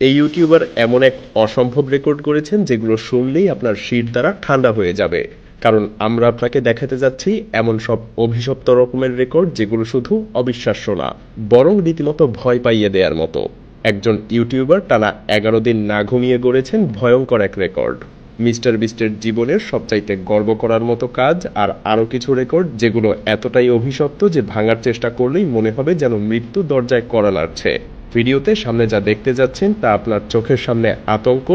এই ইউটিউবার এমন এক অসম্ভব রেকর্ড করেছেন যেগুলো শুনলেই আপনার শির দ্বারা ঠান্ডা হয়ে যাবে, কারণ আমরা আপনাকে দেখাতে যাচ্ছি এমন সব অভিশপ্ত রকমের রেকর্ড যেগুলো শুধু অবিশ্বাস্য না, বরং রীতিমতো ভয় পাইয়ে দেওয়ার মতো। একজন ইউটিউবার টানা 11 দিন না ঘুমিয়ে গড়েছেন ভয়ঙ্কর এক রেকর্ড। মিস্টার বিস্টের জীবনের সবচাইতে গর্ব করার মতো কাজ আর আরও কিছু রেকর্ড যেগুলো এতটাই অভিশপ্ত যে ভাঙার চেষ্টা করলেই মনে হবে যেন মৃত্যু দরজায় কড়া নাড়ছে। ভিডিওতে সামনে যা দেখতে যাচ্ছেন তা আপনার চোখের সামনে আতঙ্ক,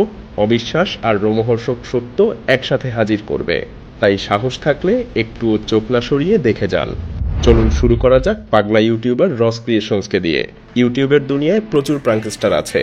অবিশ্বাস আর রোমহর্ষক সত্য একসাথে হাজির করবে। তাই সাহস থাকলে একটুও চোখ না সরিয়ে দেখে যান। চলুন শুরু করা যাক পাগলা ইউটিউবার রস ক্রিয়েশনসকে দিয়ে। ইউটিউবের দুনিয়ায় প্রচুর প্রাঙ্কস্টার আছে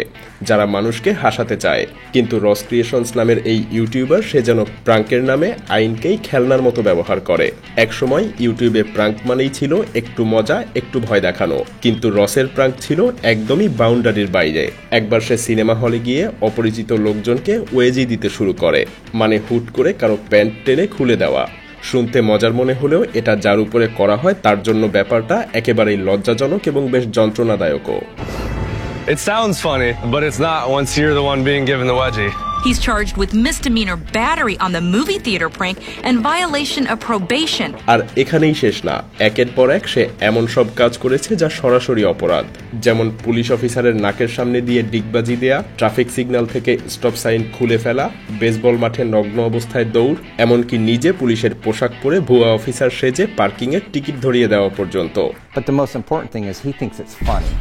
যারা মানুষকে হাসাতে চায়, কিন্তু রস ক্রিয়েশনস নামের এই ইউটিউবার সে যেন প্রাঙ্কের নামে আইনকেই খেলনার মতো ব্যবহার করে। একসময় ইউটিউবে প্রাঙ্ক মানেই ছিল একটু মজা, একটু ভয় দেখানো, কিন্তু রসের প্রাঙ্ক ছিল একদমই বাউন্ডারির বাইরে। একবার সে সিনেমা হলে গিয়ে অপরিচিত লোকজনকে ওয়েজি দিতে শুরু করে, মানে হুট করে কারো প্যান্ট টেনে খুলে দেওয়া। শুনতে মজার মনে হলেও এটা যার উপরে করা হয় তার জন্য ব্যাপারটা একেবারেই লজ্জাজনক এবং বেশ যন্ত্রণাদায়কও। It sounds funny, but it's not once you're the one being given the wedgie. He's charged with misdemeanor battery on the movie theater prank and violation of probation. আর এখানেই শেষ না, একের পর এক সে এমন সব কাজ করেছে যা সরাসরি অপরাধ, যেমন পুলিশ অফিসারের নাকের সামনে দিয়ে ডিগবাজি দেয়া, ট্রাফিক সিগন্যাল থেকে স্টপ সাইন খুলে ফেলা, বেসবল মাঠে নগ্ন অবস্থায় দৌড়, এমনকি নিজে পুলিশের পোশাক পরে ভুয়া অফিসার সেজে পার্কিংয়ের টিকিট ধরিয়ে দেওয়া পর্যন্ত। But the most important thing is he thinks it's funny.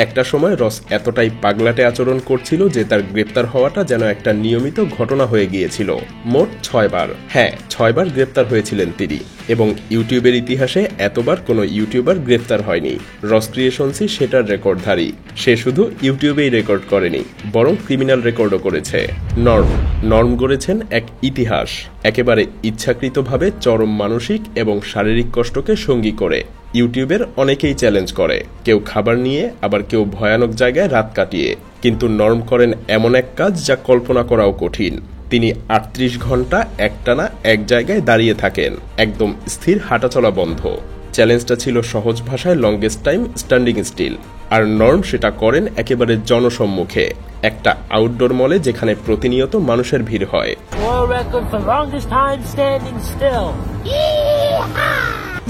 একটা সময় রস এতটাই পাগলাটে আচরণ করছিল যে তার গ্রেপ্তার হওয়াটা যেন একটা নিয়মিত ঘটনা হয়ে গিয়েছিল। মোট 6 বার, হ্যাঁ 6 বার গ্রেপ্তার হয়েছিলেন তিনি, এবং ইউটিউবের ইতিহাসে এতবার কোনো ইউটিউবার গ্রেপ্তার হয়নি। রস ক্রিয়েশনসই সেটার রেকর্ডধারী। সে শুধু ইউটিউবেই রেকর্ড করেনি, বরং ক্রিমিনাল রেকর্ডও করেছে। নর্ম গড়েছেন এক ইতিহাস, একেবারে ইচ্ছাকৃতভাবে চরম মানসিক এবং শারীরিক কষ্টকে সঙ্গী করে। ইউটিউবের অনেকেই চ্যালেঞ্জ করে, কেউ খাবার নিয়ে, আবার কেউ ভয়ানক জায়গায় রাত কাটিয়ে, কিন্তু নর্ম করেন এমন এক কাজ যা কল্পনা করাও কঠিন। তিনি 38 ঘন্টা একটানা এক জায়গায় দাঁড়িয়ে থাকেন, একদম স্থির, হাঁটাচলা বন্ধ। চ্যালেঞ্জটা ছিল সহজ ভাষায় লংগেস্ট টাইম স্ট্যান্ডিং স্টিল, আর নর্ম সেটা করেন একেবারে জনসম্মুখে, একটা আউটডোর মলে যেখানে প্রতিনিয়ত মানুষের ভিড় হয়।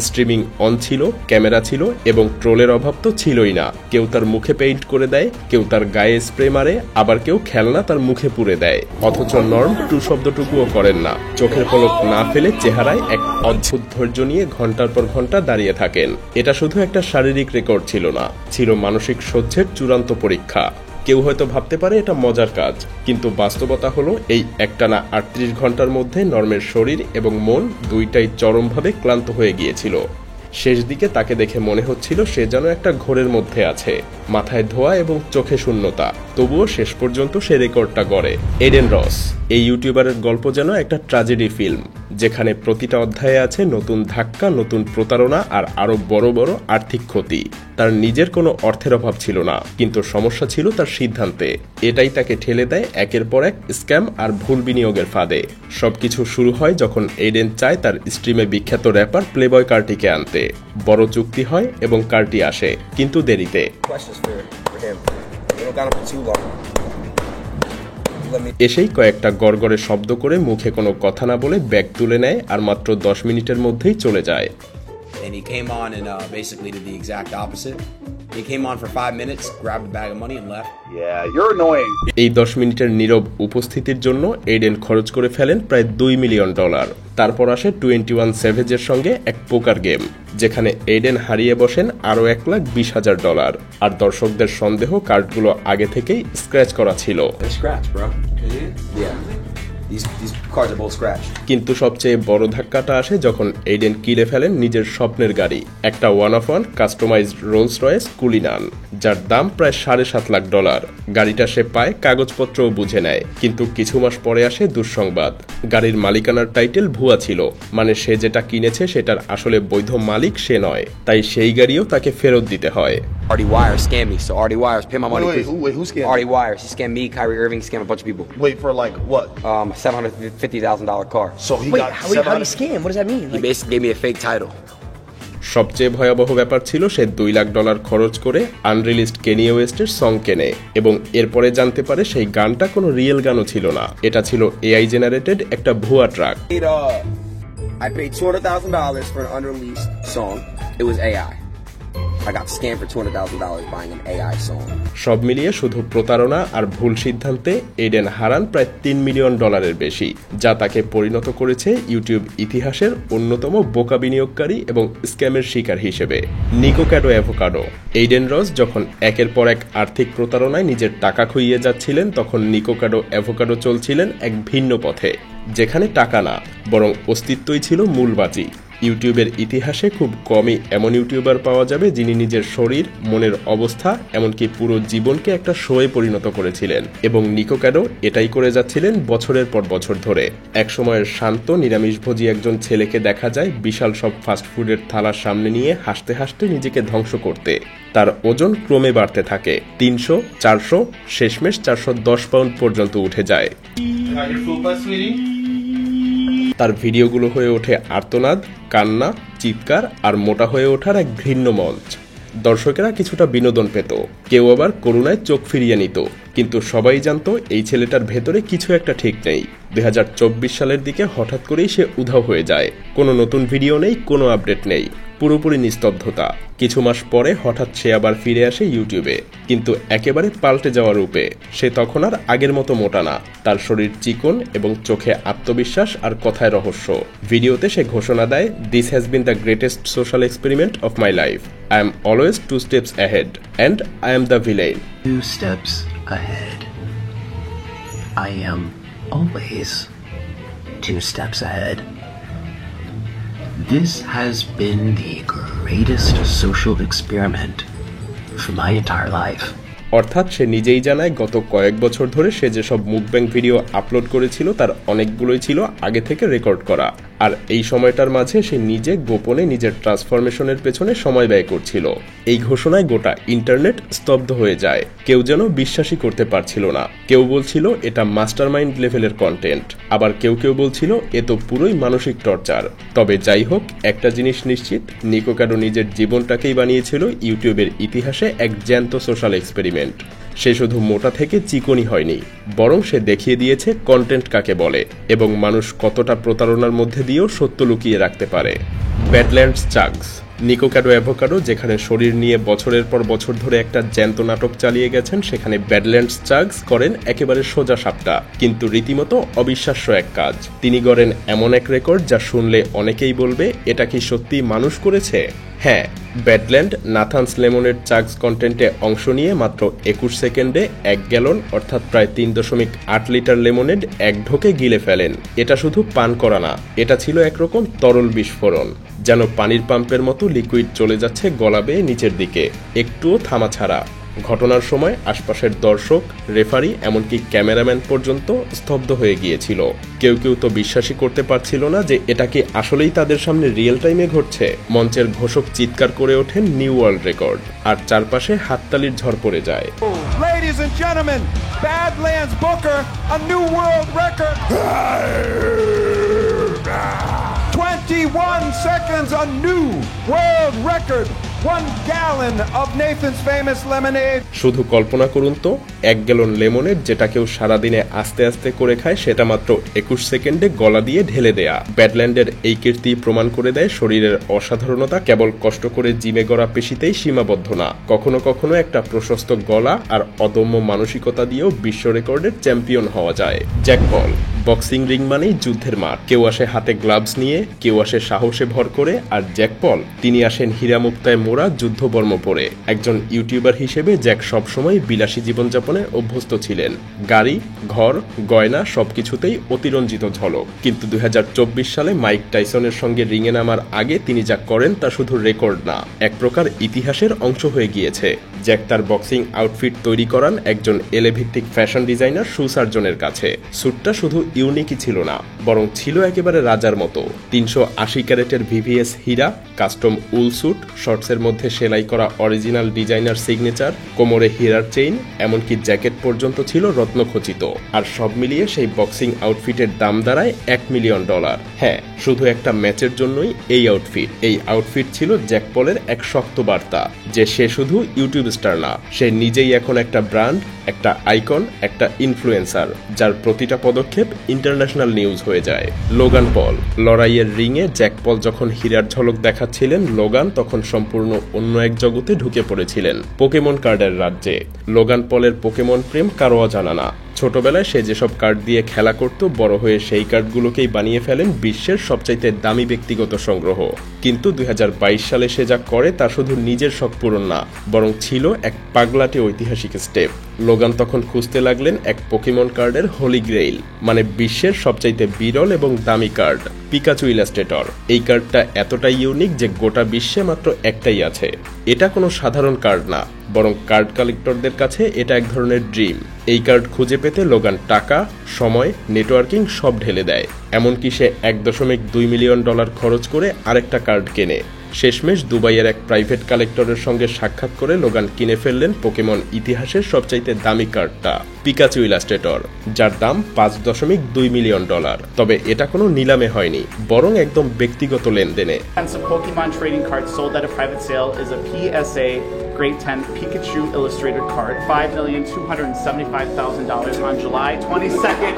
স্ট্রিমিং অন ছিল, ক্যামেরা ছিল, এবং ট্রোলের অভাব তো ছিলই না। কেউ তার মুখে পেইন্ট করে দেয়, কেউ তার গায়ে স্প্রে মারে, আবার কেউ খেলনা তার মুখে পুরে দেয়। অথচ নর্ম টু শব্দটুকুও করেন না, চোখের পলক না ফেলে চেহারায় এক অদ্ভুত ধৈর্য নিয়ে ঘন্টার পর ঘন্টা দাঁড়িয়ে থাকেন। এটা শুধু একটা শারীরিক রেকর্ড ছিল না, ছিল মানসিক সহ্যের চূড়ান্ত পরীক্ষা। কেউ হয়তো ভাবতে পারে এটা মজার কাজ, কিন্তু বাস্তবতা হলো এই একটানা 38 ঘন্টার মধ্যে নর্মের শরীর এবং মন দুইটাই চরমভাবে ক্লান্ত হয়ে গিয়েছিল। শেষ দিকে তাকে দেখে মনে হচ্ছিল সে যেন একটা ঘোরের মধ্যে আছে, মাথায় ধোয়া এবং চোখে শূন্যতা। তবুও শেষ পর্যন্ত সে রেকর্ডটা গড়ে। এডেন রস এই ইউটিউবারের গল্প যেন একটা ট্র্যাজেডি ফিল্ম, যেখানে প্রতিটা অধ্যায়ে আছে নতুন ধাক্কা, নতুন প্রতারণা আর আরো বড় বড় আর্থিক ক্ষতি। তার নিজের কোনো অর্থের অভাব ছিল না, কিন্তু সমস্যা ছিল তার সিদ্ধান্তে। এটাই তাকে ঠেলে দেয় একের পর এক স্ক্যাম আর ভুল বিনিয়োগের ফাঁদে। সবকিছু শুরু হয় যখন এডেন চায় তার স্ট্রিমে বিখ্যাত র্যাপার প্লেবয় কার্টিকে আনতে। বড় চুক্তি হয় এবং কার্টি আসে, কিন্তু দেরিতে। এসেই কয়েকটা গড়গড়ে শব্দ করে মুখে কোনো কথা না বলে ব্যাগ তুলে নেয় আর মাত্র 10 মিনিটের মধ্যেই চলে যায়। And he came on and basically did the exact opposite. He came on for 5 minutes, grabbed a bag of money and left. Yeah, you're annoying. এই 10 মিনিটের নীরব উপস্থিতির জন্য এডেন খরচ করে ফেলেন প্রায় $2 মিলিয়ন। তারপর আসে 21 স্যাভেজের সঙ্গে এক পোকার গেম, যেখানে এডেন হারিয়ে বসেন আরও $1,20,000, আর দর্শকদের সন্দেহ কার্ডগুলো আগে থেকেই স্ক্র্যাচ করা ছিল। These cards are both scratched. কিন্তু সবচেয়ে বড় ধাক্কাটা আসে যখন এডেন কিনে ফেলেন নিজের স্বপ্নের গাড়ি, একটা one customized Rolls Royce Cullinan, যার দাম প্রায় $7.5 লাখ। গাড়িটা সে পায়, কাগজপত্রও বুঝে নেয়, কিন্তু কিছু মাস পরে আসে দুঃসংবাদ। গাড়ির মালিকানার টাইটেল ভুয়া ছিল, মানে সে যেটা কিনেছে সেটার আসলে বৈধ মালিক সে নয়, তাই সেই গাড়িও তাকে ফেরত দিতে হয়। Artie Wires scammed me, so Artie Wires paid my money. Who scammed? Artie Wires, he scammed me, Kyrie Irving, scammed a bunch of people. Wait, for like what? $750,000 car. So he got How do you scam? What does that mean? He basically gave me a fake title. সবচেয়ে ভয়াবহ ব্যাপার ছিল সে $2 লাখ খরচ করে unreleased Kenya ওয়েস্টের song কেনে এবং এরপরে জানতে পারে সেই গানটা কোনো রিয়েল গানও ছিল না, এটা ছিল এআই জেনারেটেড একটা ভুয়া track. I paid $200,000 for an unreleased song. It was AI. I got scammed for $200,000 buying an AI song. সব মিলিয়ে শুধু প্রতারণা আর ভুল সিদ্ধান্তে এডেন হারান প্রায় $3 মিলিয়ন বেশি, যা তাকে পরিণত করেছে ইউটিউব ইতিহাসের অন্যতম বোকা বিনিয়োগকারী এবং স্ক্যামের শিকার হিসেবে। নিকোক্যাডো অ্যাভোকাডো। এইডেন রস যখন একের পর এক আর্থিক প্রতারণায় নিজের টাকা খুইয়ে যাচ্ছিলেন, তখন নিকোক্যাডো অ্যাভোকাডো চলছিলেন এক ভিন্ন পথে, যেখানে টাকা না বরং অস্তিত্বই ছিল মূল বাজি। ইউটিউবের ইতিহাসে খুব কমই এমন ইউটিউবার পাওয়া যাবে যিনি নিজের শরীর, মনের অবস্থা, এমনকি পুরো জীবনকে একটা শোয়ে পরিণত করেছিলেন, এবং নিকোক্যাডো এটাই করে যাচ্ছিলেন বছরের পর বছর ধরে। এক সময়ের শান্ত নিরামিষভোজী একজন ছেলেকে দেখা যায় বিশাল সব ফাস্টফুডের থালার সামনে নিয়ে হাসতে হাসতে নিজেকে ধ্বংস করতে। তার ওজন ক্রমে বাড়তে থাকে, 300, 400, শেষমেশ 410 পাউন্ড পর্যন্ত উঠে যায়। তার ভিডিওগুলো হয়ে ওঠে আর্তনাদ, কান্না, চিৎকার আর মোটা হয়ে ওঠার এক ঘৃণ্য মঞ্চ। দর্শকেরা কিছুটা বিনোদন পেত, কেউ আবার করুণায় চোখ ফিরিয়ে নিত, কিন্তু সবাই জানতো এই ছেলেটার ভেতরে কিছু একটা ঠিক নেই। 2024 সালের দিকে হঠাৎ করেই সে উধাও হয়ে যায়, কোনো নতুন ভিডিও নেই, কোনো আপডেট নেই, পুরোপুরি নিস্তব্ধতা। কিছু মাস পরে হঠাৎ সে আবার ফিরে আসে ইউটিউবে, কিন্তু একেবারে পাল্টে যাওয়ার রূপে। সে তখন আর আগের মতো মোটা না, তার শরীর চিকন এবং চোখে আত্মবিশ্বাস আর কথায় রহস্য। ভিডিওতে সে ঘোষণা দেয়, "this has been the greatest social experiment of my life. I am always 2 steps ahead and I am the villain." 2 steps ahead. I am always 2 steps ahead. This has been the greatest social experiment for my entire life. অর্থাৎ সে নিজেই জানায় গত কয়েক বছর ধরে সে যেসব মুকব্যাং video upload করেছিল তার অনেকগুলোই ছিল আগে থেকে রেকর্ড করা, আর এই সময়টার মাঝে সে নিজে গোপনে নিজের ট্রান্সফরমেশনের পেছনে সময় ব্যয় করছিল। এই ঘোষণায় গোটা ইন্টারনেট স্তব্ধ হয়ে যায়, কেউ যেন বিশ্বাসই করতে পারছিল না। কেউ বলছিল এটা মাস্টারমাইন্ড লেভেলের কন্টেন্ট, আবার কেউ কেউ বলছিল এ তো পুরোই মানসিক টর্চার। তবে যাই হোক, একটা জিনিস নিশ্চিত, নিকোক্যাডো নিজের জীবনটাকেই বানিয়েছিল ইউটিউবের ইতিহাসে এক জ্যান্ত সোশ্যাল এক্সপেরিমেন্ট। সে শুধু মোটা থেকে চিকনি হয়নি, বরং সে দেখিয়ে দিয়েছে কন্টেন্ট কাকে বলে এবং মানুষ কতটা প্রতারণার মধ্যে দিয়েও সত্য লুকিয়ে রাখতে পারে। ব্যাডল্যান্ডস চাগস। নিকোক্যাডো অ্যাভোকাডো যেখানে শরীর নিয়ে বছরের পর বছর ধরে একটা জ্যান্ত নাটক চালিয়ে গেছেন, সেখানে ব্যাডল্যান্ডস চাগস করেন একেবারে সোজা সাপটা, কিন্তু রীতিমতো অবিশ্বাস্য এক কাজ। তিনি গড়েন এমন এক রেকর্ড যা শুনলে অনেকেই বলবে এটা কি সত্যি মানুষ করেছে। হ্যাঁ, ব্যাডল্যান্ড নাথানস লেমনের চাগস কন্টেন্টে অংশ নিয়ে মাত্র 21 সেকেন্ডে 1 গ্যালন অর্থাৎ প্রায় 3.8 লিটার লেমনেড এক ঢোকে গিলে ফেলেন। এটা শুধু পান করা না, এটা ছিল একরকম তরল বিস্ফোরণ, যেন পানির পাম্পের মতো লিকুইড চলে যাচ্ছে গলা বেয়ে নিচের দিকে, একটুও থামা ছাড়া। ঘটনার সময় আশপাশের দর্শক, রেফারি, এমনকি ক্যামেরাম্যান পর্যন্ত স্তব্ধ হয়ে গিয়েছিল। কেউ কেউ তো বিশ্বাসই করতে পারছিল না যে এটা কি আসলেই তাদের সামনে রিয়েল টাইমে ঘটছে। মঞ্চের ঘোষক চিৎকার করে ওঠেন নিউ ওয়ার্ল্ড রেকর্ড, আর চারপাশে হাততালির ঝড় পড়ে যায়। Ladies and gentlemen, Badlands Booker, a new world record. 21 seconds, a new world record. 1 gallon of Nathan's famous lemonade. শুধু কল্পনা করুন তো, 1 গ্যালন লেমনেড যেটা কেউ সারাদিনে আস্তে আস্তে করে খায়, সেটা মাত্র 21 সেকেন্ডে গলা দিয়ে ঢেলে দেয়া। ব্যাডল্যান্ডের এই কীর্তি প্রমাণ করে দেয় শরীরের অসাধারণতা কেবল কষ্ট করে জিমে গড়া পেশিতেই সীমাবদ্ধ না, কখনো কখনো একটা প্রশস্ত গলা আর অদম্য মানসিকতা দিয়েও বিশ্ব রেকর্ডের চ্যাম্পিয়ন হওয়া যায়। জ্যাক পল। বক্সিং রিং মানেই যুদ্ধের মাঠ। কেউ আসে হাতে গ্লাভস নিয়ে, কেউ আসে সাহসে ভর করে, আর জ্যাক পল তিনি আসেন হীরা মুক্তায় মোড়া যুদ্ধবর্ম পরে। একজন ইউটিউবার হিসেবে জ্যাক সবসময় বিলাসী জীবনযাপনে অভ্যস্ত ছিলেন, গাড়ি, ঘর, গয়না সবকিছুতেই অতিরঞ্জিত ঝলক। কিন্তু 2024 সালে মাইক টাইসনের সঙ্গে রিংয়ে নামার আগে তিনি যা করেন তা শুধু রেকর্ড না, এক প্রকার ইতিহাসের অংশ হয়ে গিয়েছে। জ্যাক তার বক্সিং আউটফিট তৈরি করান একজন এলে ভিত্তিক ফ্যাশন ডিজাইনার সু সার্জনের কাছে। স্যুটটা শুধু ইউনিকই ছিল না, বরং ছিল একেবারে রাজার মতো। 380 ক্যারেটের ভিভিএস হীরা, কাস্টম উল স্যুট, শর্টসের মধ্যে সেলাই করা অরিজিনাল ডিজাইনার সিগনেচার, কোমরে হীরার চেইন, এমনকি জ্যাকেট পর্যন্ত ছিল রত্নখচিত। আর সব মিলিয়ে সেই বক্সিং আউটফিটের দাম দাঁড়ায় $1 মিলিয়ন। হ্যাঁ, শুধু একটা ম্যাচের জন্যই এই আউটফিট। এই আউটফিট ছিল জ্যাক পলের এক শক্ত বার্তা যে সে শুধু ইউটিউব স্টার না, সে নিজেই এখন একটা ব্র্যান্ড, একটা আইকন, একটা ইনফ্লুয়েন্সার, যার প্রতিটা পদক্ষেপ ইন্টারন্যাশনাল নিউজ হয়ে যায়। লোগান পল লড়াইয়ের রিংয়ে জ্যাক পল যখন হীরার ঝলক দেখাচ্ছিলেন, লোগান তখন সম্পূর্ণ অন্য এক জগতে ঢুকে পড়েছিলেন, পোকেমন কার্ডের রাজ্যে। লোগান পলের পোকেমন প্রেম কারো অজানা না। ছোটবেলায় সে যেসব কার্ড দিয়ে খেলা করত, বড় হয়ে সেই কার্ডগুলোকেই বানিয়ে ফেলেন বিশ্বের সবচাইতে দামি ব্যক্তিগত সংগ্রহ। কিন্তু 2022 সালে সে যা করে তা শুধু নিজের শখ পূরণ না, বরং ছিল এক পাগলাটে ঐতিহাসিক স্টেপ। লোগান তখন খুঁজতে লাগলেন এক পোকেমন কার্ডের হোলি গ্রেইল, মানে বিশ্বের সবচাইতে বিরল এবং দামি কার্ড, পিকাচু ইলাস্ট্রেটর। এই কার্ডটা এতটাই ইউনিক যে গোটা বিশ্বে মাত্র একটাই আছে। এটা কোনো সাধারণ কার্ড না, বরং কার্ড কালেক্টরদের কাছে এটা এক ধরনের ড্রিম। এই কার্ড খুঁজে পেতে লোগান টাকা, সময়, নেটওয়ার্কিং সব ঢেলে দেয়। এমনকি সে $1.2 মিলিয়ন খরচ করে আরেকটা কার্ড কেনে। শেষমেশ দুবাইয়ের এক প্রাইভেট কালেক্টরের সঙ্গে সাক্ষাৎ করে লোগান কিনে ফেললেন পোকেমন ইতিহাসের সবচাইতে দামি কার্ডটা, পিকাচু ইলাস্ট্রেটর, যার দাম $5.2 মিলিয়ন। তবে এটা কোনো নিলামে হয়নি, বরং একদম ব্যক্তিগত লেনদেনে। Pokemon trading card sold at a private sale is a PSA Grade 10 Pikachu illustrated card, $5,275,000 on July 22nd,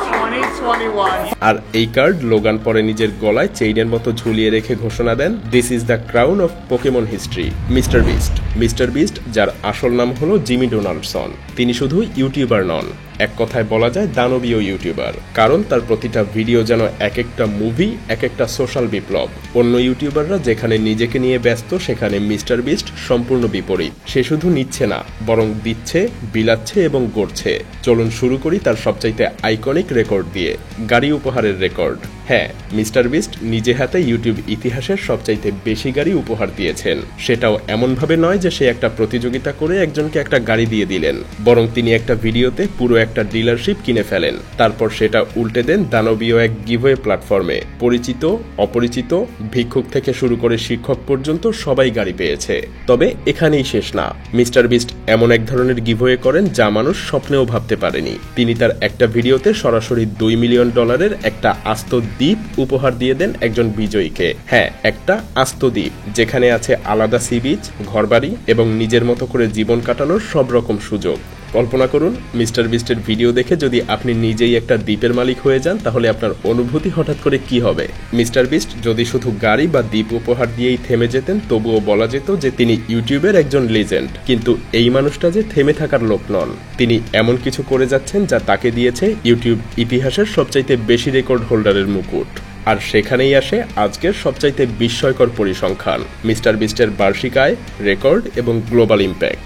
2021. আর এই কার্ড লোগান পরে নিজের গলায় চেইনের মতো ঝুলিয়ে রেখে ঘোষণা দেন, this is the crown of Pokemon history, Mister Beast. Mister Beast, যার আসল নাম হলো জিমি ডোনাল্ডসন, তিনি শুধু ইউটিউবার নন, এক কথায় বলা যায় দানবীয় ইউটিউবার। কারণ তার প্রতিটা ভিডিও যেন এক একটা মুভি, এক একটা সোশ্যাল বিপ্লব। অন্য ইউটিউবাররা যেখানে নিজেকে নিয়ে ব্যস্ত, সেখানে মিস্টার বিস্ট সম্পূর্ণ বিপরীত। সে শুধু নিচ্ছে না, বরং দিচ্ছে, বিলাচ্ছে এবং গড়ছে। চলুন শুরু করি তার সবচাইতে আইকনিক রেকর্ড দিয়ে, গাড়ি উপহারের রেকর্ড। হ্যাঁ, মিস্টার বিস্ট নিজে হাতে ইউটিউব ইতিহাসের সবচাইতে বেশি গাড়ি উপহার দিয়েছেন। সেটাও এমনভাবে নয় যে সে একটা প্রতিযোগিতা করে একজনকে একটা গাড়ি দিয়ে দিলেন, বরং তিনি একটা ভিডিওতে পুরো একটা ডিলারশিপ কিনে ফেলেন, তারপর সেটা উল্টে দেন দানবীয় এক গিভওয়ে প্ল্যাটফর্মে। পরিচিত, অপরিচিত, ভিক্ষুক থেকে শুরু করে শিক্ষক পর্যন্ত সবাই গাড়ি পেয়েছে। তবে এখানেই শেষ না, মিস্টার বিস্ট এমন এক ধরনের গিভওয়ে করেন যা মানুষ স্বপ্নেও ভাবতে পারেনি। তিনি তার একটা ভিডিওতে সরাসরি $2 মিলিয়ন একটা আস্ত দ্বীপ উপহার দিয়ে দেন একজন বিজয়ীকে। হ্যাঁ, একটা আস্ত দ্বীপ, যেখানে আছে আলাদা সি বিচ, ঘরবাড়ি এবং নিজের মতো করে জীবন কাটানোর সব রকম সুযোগ। কল্পনা করুন, মিস্টার বিস্টের ভিডিও দেখে যদি আপনি নিজেই একটা দ্বীপের মালিক হয়ে যান, তাহলে আপনার অনুভূতি হঠাৎ করে কি হবে? মিস্টার বিস্ট যদি শুধু গাড়ি বা দ্বীপ উপহার দিয়েই থেমে যেতেন, তবুও বলা যেত যে তিনি ইউটিউবের একজন লেজেন্ড। কিন্তু এই মানুষটা যে থেমে থাকার লোক নন, তিনি এমন কিছু করে যাচ্ছেন যা তাকে দিয়েছে ইউটিউব ইতিহাসের সবচাইতে বেশি রেকর্ড হোল্ডারের মুকুট। আর সেখানেই আসে আজকের সবচাইতে বিস্ময়কর পরিসংখ্যান, মিস্টার বিস্টের বার্ষিক আয়, রেকর্ড এবং গ্লোবাল ইম্প্যাক্ট।